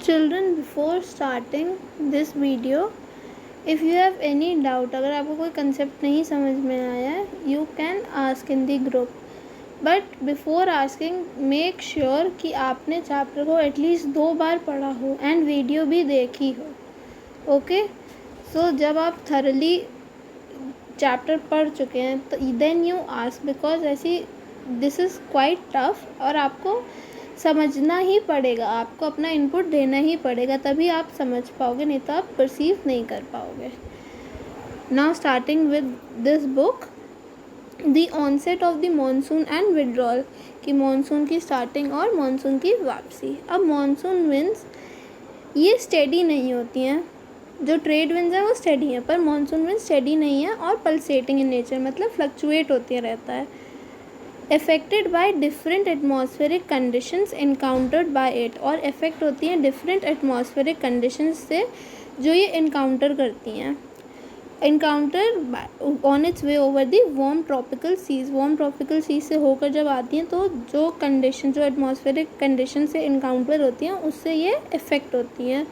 Children, before starting this video, if you have any doubt, अगर आपको कोई concept नहीं समझ में आया है, you can ask in the group. But before asking, make sure कि आपने चैप्टर को एटलीस्ट 2 बार पढ़ा हो एंड वीडियो भी देखी हो. ओके, सो जब आप थरली चैप्टर पढ़ चुके हैं तो देन यू आस्क, बिकॉज ऐसी दिस इज़ क्वाइट टफ और आपको समझना ही पड़ेगा, आपको अपना इनपुट देना ही पड़ेगा, तभी आप समझ पाओगे, नहीं तो आप परसीव नहीं कर पाओगे. Now starting with this book, the onset of the monsoon and withdrawal, कि मॉनसून की स्टार्टिंग और मॉनसून की वापसी. अब मॉनसून विंड्स ये स्टेडी नहीं होती हैं, जो ट्रेड विंड्स हैं वो स्टेडी हैं, पर मॉनसून विंड स्टेडी नहीं है और पल्सेटिंग इन नेचर, मतलब फ्लक्चुएट होती रहता है. Affected by different atmospheric conditions encountered by it, और इफेक्ट होती हैं डिफरेंट एटमॉस्फेरिक कंडीशंस से जो ये इनकाउंटर करती हैं. Encounter on its way over the warm tropical seas, warm tropical seas से होकर जब आती हैं तो जो कंडीशन, जो एटमॉस्फेरिक कंडीशन से इनकाउंटर होती हैं उससे ये इफेक्ट होती हैं.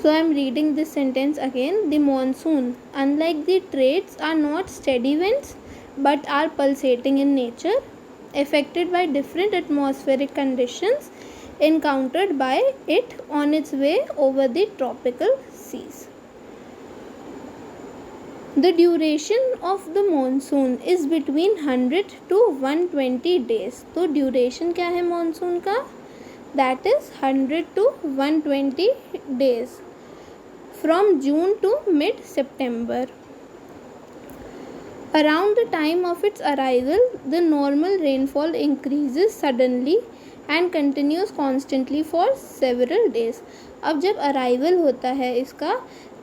So I am reading this sentence again. The monsoon, unlike the trades, are not steady winds but are pulsating in nature, affected by different atmospheric conditions encountered by it on its way over the tropical seas. The duration of the monsoon is between 100 to 120 days. तो duration क्या है monsoon का? That is 100 to 120 days. From June to mid-September. Around the time of its arrival, the normal rainfall increases suddenly and continues constantly for several days. अब जब arrival होता है इसका,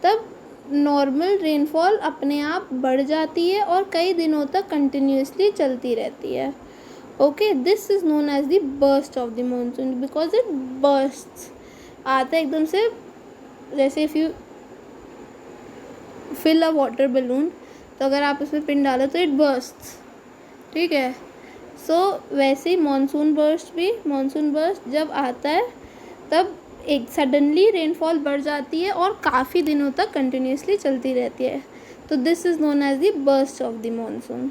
तब नॉर्मल रेनफॉल अपने आप बढ़ जाती है और कई दिनों तक कंटिन्यूसली चलती रहती है. Okay, this is known as the burst of the monsoon because it bursts, आता है एकदम से, जैसे if you fill a water balloon, तो अगर आप उसमें पिन डालो तो इट बर्स्ट्स, ठीक है. सो वैसे ही मानसून बर्स्ट जब आता है तब एक सडनली रेनफॉल बढ़ जाती है और काफ़ी दिनों तक कंटिन्यूसली चलती रहती है, तो this is known as the burst of the monsoon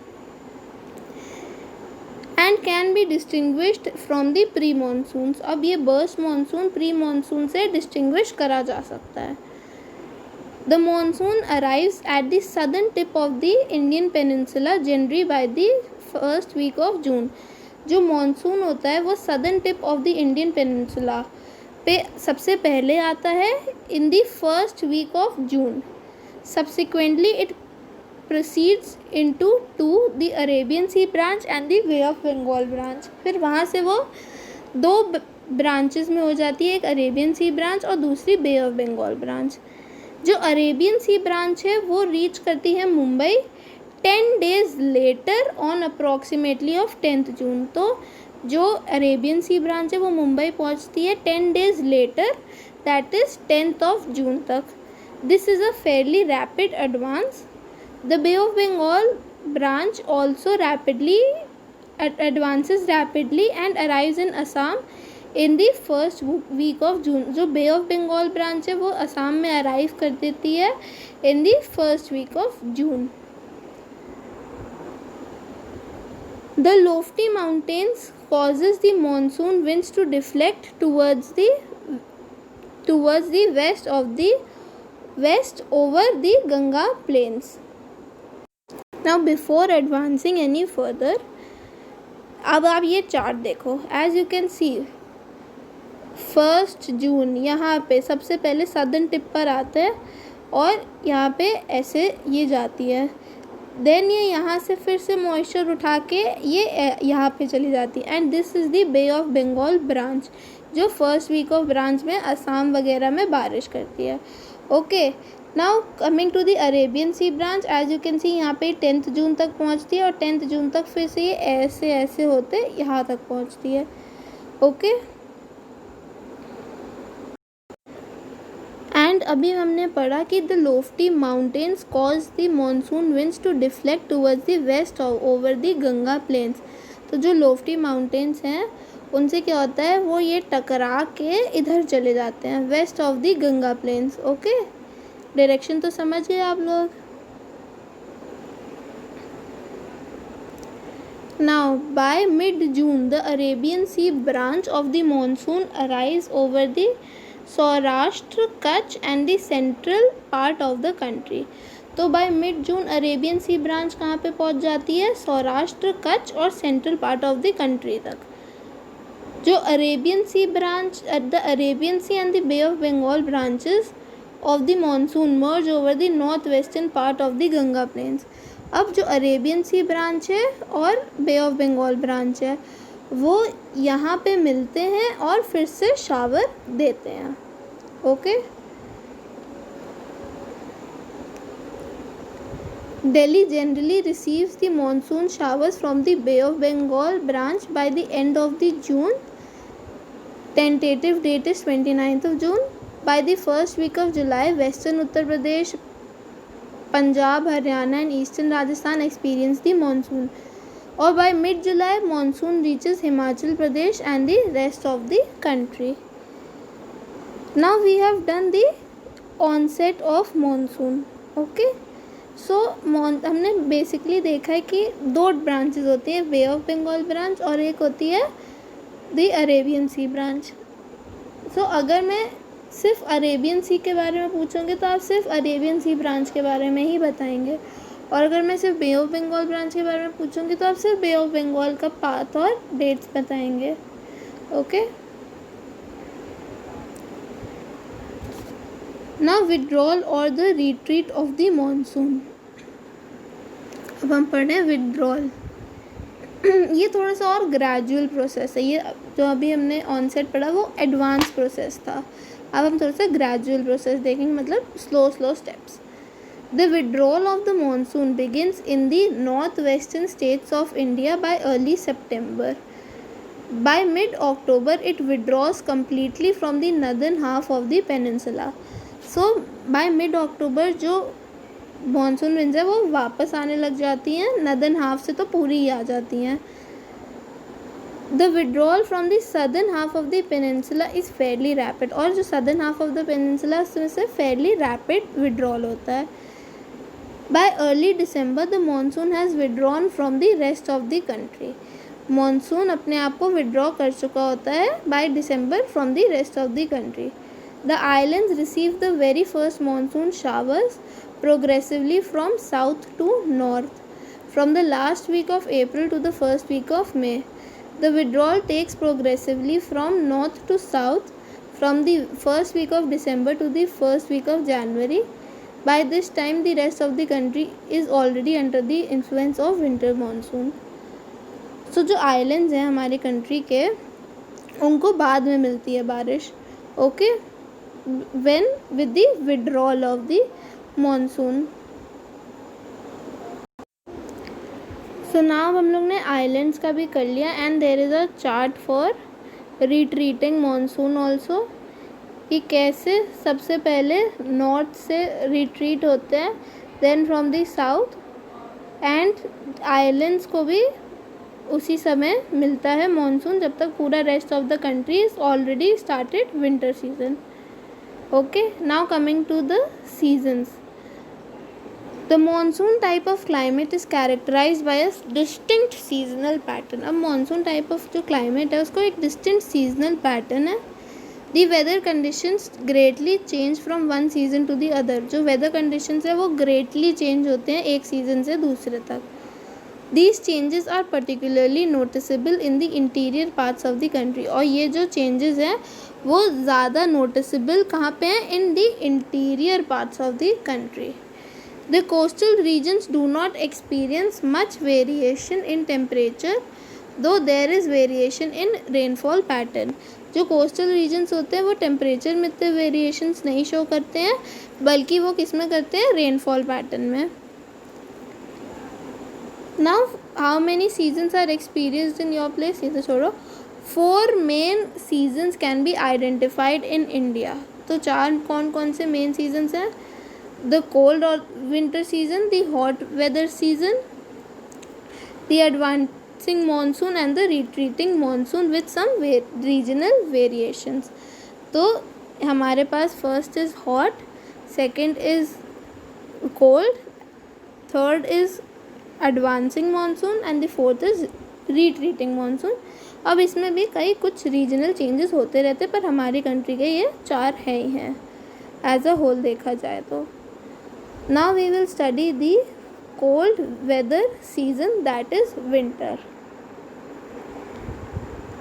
and can be distinguished from the pre monsoons. अब ये बर्स्ट मानसून प्री मानसून से डिस्टिंग्विश करा जा सकता है. The monsoon arrives at the southern tip of the Indian peninsula generally by the first week of June. जो monsoon होता है वो southern tip of the Indian peninsula पे सबसे पहले आता है in the first week of June. Subsequently it proceeds into the Arabian Sea branch and the Bay of Bengal branch. फिर वहाँ से वो 2 ब्रांचेस में हो जाती है, एक अरेबियन सी ब्रांच और दूसरी बे ऑफ बंगाल ब्रांच. जो अरेबियन सी ब्रांच है वो रीच करती है Mumbai 10 days later on approximately of 10th जून. तो जो अरेबियन सी ब्रांच है वो मुंबई पहुंचती है 10 days later, that is 10th of June तक. This is a fairly rapid advance. The Bay of Bengal branch also advances rapidly and arrives in Assam in the first week of June. जो Bay of Bengal branch है वो असम में arrive कर देती है in the first week of June. The lofty mountains causes the monsoon winds to deflect towards the west over the Ganga plains. Now before advancing any further, अब आप ये chart देखो. एज यू कैन सी 1 जून यहाँ पे सबसे पहले southern tip पर आता है और यहाँ पे ऐसे ये जाती है, देन ये यहाँ से फिर से मॉइस्चर उठा के ये यहाँ पे चली जाती है. And this is the Bay of Bengal branch जो फर्स्ट वीक ऑफ ब्रांच में असम वगैरह में बारिश करती है. Okay, now coming to the Arabian Sea branch, as you can see यहाँ पे 10th जून तक पहुँचती है और 10th जून तक फिर से ये ऐसे ऐसे होते यहाँ तक पहुँचती है. ओके, एंड अभी हमने पढ़ा कि the lofty mountains cause the monsoon winds to deflect towards the west over the Ganga plains. तो जो लोफ्टी माउंटेन्स हैं उनसे क्या होता है, वो ये टकरा के इधर चले जाते हैं, west of the Ganga plains. Okay, direction तो समझ गए आप लोग। Now, by mid-June, the Arabian Sea branch of the monsoon arrives over the Saurashtra, Kutch and the central part of the country. तो by mid June Arabian Sea branch कहाँ पे पहुँच जाती है, सौराष्ट्र, कच्छ और central part of the country तक। जो Arabian Sea branch, the Arabian Sea and the Bay of Bengal branches of the monsoon merge over the north western part of the Ganga plains. अब जो अरेबियन सी ब्रांच है और बे of Bengal branch है वो यहाँ पे मिलते हैं और फिर से शावर देते हैं। Okay, Delhi generally receives the monsoon showers from the Bay of Bengal branch by the end of the June. Tentative date is 29th of June. By the first week of July, western Uttar Pradesh, Punjab, Haryana and eastern Rajasthan experience the monsoon. Or by mid-July, monsoon reaches Himachal Pradesh and the rest of the country. Now we have done the onset of monsoon. Okay. सो हमने basically देखा है कि दो branches होती हैं, बे of Bengal branch और एक होती है द अरेबियन सी ब्रांच। सो अगर मैं सिर्फ अरेबियन सी के बारे में पूछूंगी तो आप सिर्फ अरेबियन सी ब्रांच के बारे में ही बताएंगे, और अगर मैं सिर्फ बे ऑफ बंगाल ब्रांच के बारे में पूछूंगी तो आप सिर्फ बे ऑफ बंगाल का पाथ और डेट्स बताएंगे। ओके, नाउ विड्रॉल और the retreat of the monsoon. अब हम पढ़ रहे हैं विड्रॉल। ये थोड़ा सा और ग्रेजुअल प्रोसेस है, ये जो अभी हमने ऑनसेट पढ़ा वो एडवांस प्रोसेस था। अब हम थोड़ा सा ग्रेजुअल प्रोसेस देखेंगे, मतलब slow steps. The withdrawal of the monsoon begins in the north western states of India by early September. By mid October it withdraws completely from the northern half of the peninsula. So by mid October जो monsoon winds है वो वापस आने लग जाती हैं, northern half से तो पूरी ही आ जाती हैं। The withdrawal from the southern half of the peninsula is Fairlie rapid, और जो southern half of the peninsula उसमें से फेयरली रैपिड विड्रॉल होता है। Bye early December the monsoon has withdrawn from the rest of the country. Monsoon अपने आप को withdraw कर चुका होता है by December from the rest of the country. The islands receive the very first monsoon showers progressively from south to north from the last week of April to the first week of May. The withdrawal takes progressively from north to south from the first week of December to the first week of January. By this time the rest of the country is already under the influence of winter monsoon. So जो islands हैं हमारे country के उनको बाद में मिलती है बारिश। Okay, when with the withdrawal of the monsoon. So now हम लोग ने आइलैंड्स का भी कर लिया, and there is a chart for retreating monsoon also, कि कैसे सबसे पहले नॉर्थ से रिट्रीट होते हैं, then from the south, and islands को भी उसी समय मिलता है मॉनसून जब तक पूरा rest of the country is already started winter season. Okay, now coming to the seasons. The monsoon type of climate is characterized by a distinct seasonal pattern. अब monsoon type of जो climate है उसको एक distinct seasonal pattern है। The weather conditions greatly change from one season to the other. जो weather conditions है वो greatly change होते हैं एक season से दूसरे तक। These changes are particularly noticeable in the interior parts of the country. और ये जो changes हैं वो ज़्यादा noticeable कहाँ पे हैं? In the interior parts of the country. The coastal regions do not experience much variation in temperature, though there is variation in rainfall pattern. जो coastal regions होते हैं वो temperature में इतने variations नहीं show करते हैं, बल्कि वो किस में करते हैं? rainfall pattern में। Now how many seasons are experienced in your place? ये तो छोड़ो। 4 main seasons can be identified in India. तो 4 कौन कौन से main seasons हैं? The cold or winter season, the hot weather season, the advancing monsoon and the retreating monsoon with some regional variations. तो हमारे पास first is hot, second is cold, third is advancing monsoon and the fourth is retreating monsoon. अब इसमें भी कई कुछ regional changes होते रहते, पर हमारी कंट्री के ये 4 है ही हैं एज अ होल देखा जाए तो. Now we will study the cold weather season, that is winter.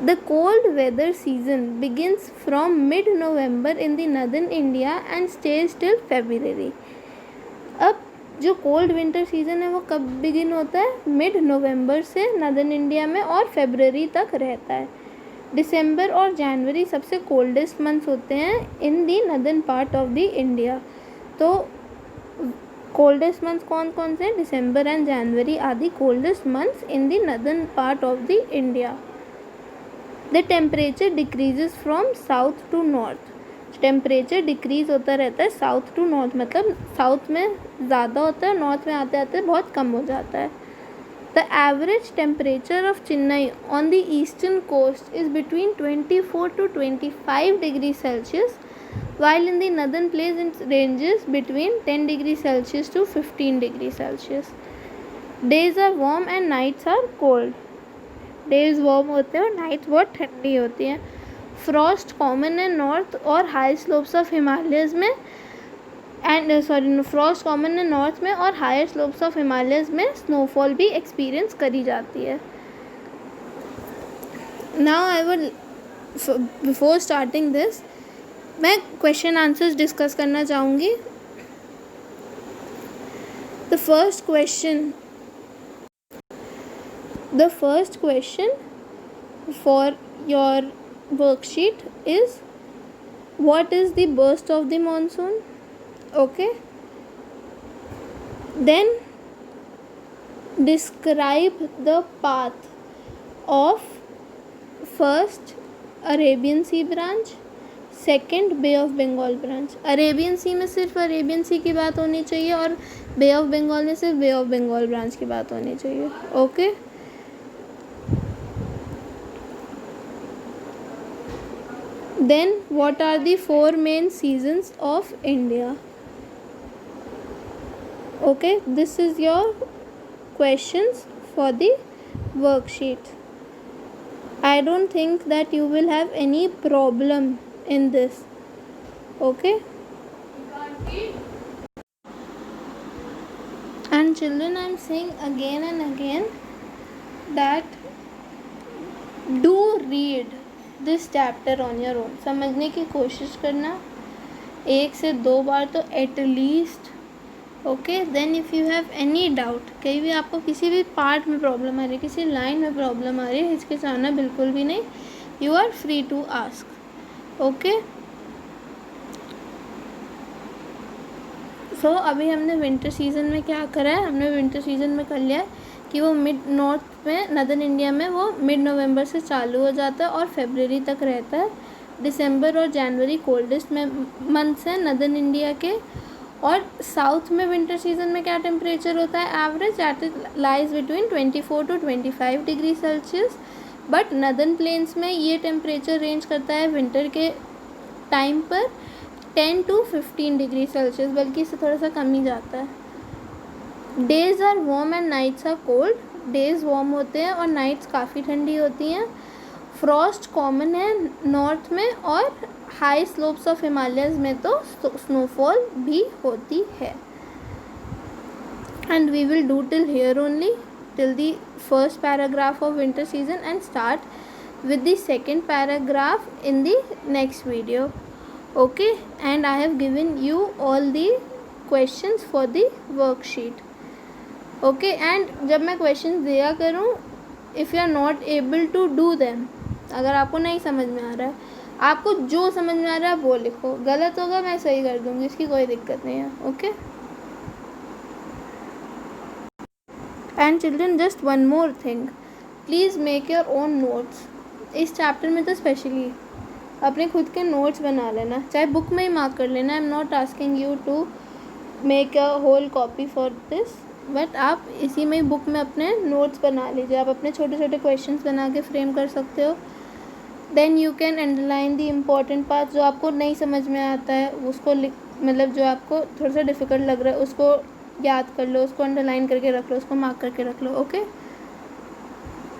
The cold weather season begins from mid-November in the northern India and stays till February. अब जो कोल्ड विंटर सीज़न है वो कब begin होता है? मिड नवंबर से northern India में और फरवरी तक रहता है. दिसंबर और जनवरी सबसे कोल्डेस्ट मंथ्स होते हैं in the northern part of the India. तो कोल्डेस्ट मंथ्स कौन कौन से? December and January are the coldest months in the northern part of the India. The temperature decreases from south to north. Temperature decrease होता रहता है south to north, मतलब south में ज़्यादा होता है, नॉर्थ में आते आते बहुत कम हो जाता है. The average temperature of Chennai on the eastern coast is between 24 to 25 degrees Celsius, while in the northern place it ranges between 10 degrees Celsius to 15 degrees Celsius. Days are warm and nights are cold. Days warm होते हैं और night बहुत ठंडी होती हैं. Frost common है north और high slopes of Himalayas में फ्रॉस्ट कॉमन है नॉर्थ में और हायर स्लोप्स ऑफ हिमालयस में स्नोफॉल भी एक्सपीरियंस करी जाती है. Now I will before starting this मैं क्वेश्चन आंसर्स डिस्कस करना चाहूँगी. The first question for your worksheet is what is the burst of the monsoon. Okay, then describe the path of first Arabian Sea branch, second Bay of Bengal branch. Arabian sea में सिर्फ Arabian सी की बात होनी चाहिए और बे of Bengal में सिर्फ बे of Bengal branch की बात होनी चाहिए. Okay Then what are the 4 main seasons of India? Okay, this is your questions for the worksheet. I don't think that you will have any problem in this. Okay? And children, I am saying again and again that do read this chapter on your own. समझने की कोशिश करना 1 से 2 बार तो at least. Okay, then if you have any doubt, कहीं भी आपको किसी भी पार्ट में प्रॉब्लम आ रही है, किसी लाइन में प्रॉब्लम आ रही है, हिचकिचाना बिल्कुल भी नहीं. You are free to ask. Okay, so अभी हमने विंटर सीज़न में क्या करा है? हमने विंटर सीज़न में कर लिया है कि वो मिड नॉर्थ में नॉर्दर्न इंडिया में वो मिड नवंबर से चालू हो जाता है और फरवरी तक रहता है. दिसंबर और जनवरी कोल्डेस्ट में मंथ्स हैं नॉर्दर्न इंडिया के. और साउथ में विंटर सीजन में क्या टेम्परेचर होता है? Average that lies between 24 to 25 degree Celsius. But northern plains में ये टेम्परेचर रेंज करता है विंटर के टाइम पर 10 to 15 डिग्री सेल्सियस, बल्कि इससे थोड़ा सा कम ही जाता है. Days are warm and nights are cold. Days warm होते हैं और नाइट्स काफ़ी ठंडी होती हैं. फ्रॉस्ट कॉमन है नॉर्थ में और हाई स्लोप्स ऑफ हिमालयस में तो स्नोफॉल भी होती है. And we will do till here only, till the first paragraph of winter season and start with the second paragraph in the next video. Okay, and I have given you all the questions for the worksheet. Okay, and जब मैं question दिया करूँ, if you are not able to do them, अगर आपको नहीं समझ में आ रहा है, आपको जो समझ में आ रहा है वो लिखो. गलत होगा मैं सही कर दूँगी, इसकी कोई दिक्कत नहीं है. Okay, and children just one more thing, please make your own notes. इस चैप्टर में तो स्पेशली अपने खुद के नोट्स बना लेना, चाहे बुक में ही मार्क कर लेना. I am not asking you to make a whole copy for this. But आप इसी में ही बुक में अपने नोट्स बना लीजिए, आप अपने छोटे छोटे क्वेश्चंस बना के फ्रेम कर सकते हो। Then you can underline the important part, जो आपको नहीं समझ में आता है उसको मतलब जो आपको थोड़ा सा डिफ़िकल्ट लग रहा है उसको याद कर लो, उसको अंडरलाइन करके रख लो, उसको मार्क करके रख लो। ओके।